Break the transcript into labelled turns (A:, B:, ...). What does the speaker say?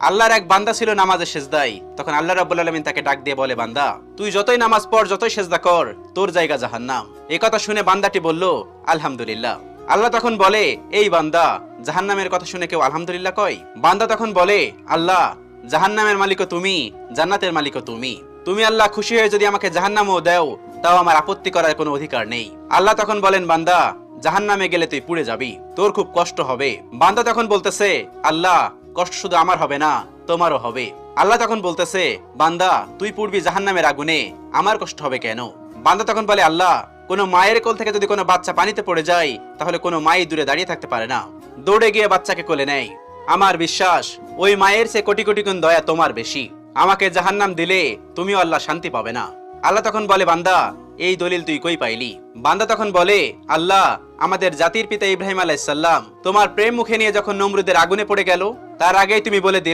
A: আল্লাহর এক বান্দা ছিল নামাজে সেজদায়। তখন আল্লাহ রাব্বুল আলামিন তাকে ডাক দিয়ে বলে, বান্দা তুই যতই নামাজ পড়, যতই সেজদা কর, তোর জায়গা জাহান্নাম। এই কথা শুনে বান্দাটি বলল, আলহামদুলিল্লাহ। আল্লাহ তখন বলে, এই বান্দা, জাহান্নামের কথা শুনে কেউ আলহামদুলিল্লাহ কয়? বান্দা তখন বলে, আল্লাহ, জাহান্নামের মালিকও তুমি, জান্নাতের মালিকও তুমি। তুমি আল্লাহ খুশি হয়ে যদি আমাকে জাহান্নামও দাও, তাও আমার আপত্তি করার কোনো অধিকার নেই। আল্লাহ তখন বলেন, বান্দা, জাহান্নামে গেলে তুই পুড়ে যাবি, তোর খুব কষ্ট হবে। বান্দা তখন বলতেছে, আল্লাহ, কষ্ট শুধু আমার হবে না, তোমারও হবে। আল্লাহ তখন বলতেছে, বান্দা, তুই পুড়বি জাহান্নামের আগুনে, আমার কষ্ট হবে কেন? বান্দা তখন বলে, আল্লাহ, কোনো মায়ের কোল থেকে যদি কোনো বাচ্চা পানিতে পড়ে যায়, তাহলে কোনো মাই দূরে দাঁড়িয়ে থাকতে পারে না, দৌড়ে গিয়ে বাচ্চাকে কোলে নেয়। আমার বিশ্বাস ওই মায়ের চেয়ে কোটি কোটি গুণ দয়া তোমার বেশি। আমাকে জাহান্নাম দিলে তুমিও আল্লাহ শান্তি পাবে না। আল্লাহ তখন বলে, বান্দা, এই দলিল তুই কই পাইলি? বান্দা তখন বলে, আল্লাহ, আমাদের জাতির পিতা ইব্রাহিম আলাইহিস সালাম তোমার প্রেম মুখে নিয়ে যখন নমরুদের আগুনে পড়ে গেল, তার আগেই তুমি বলে দিলে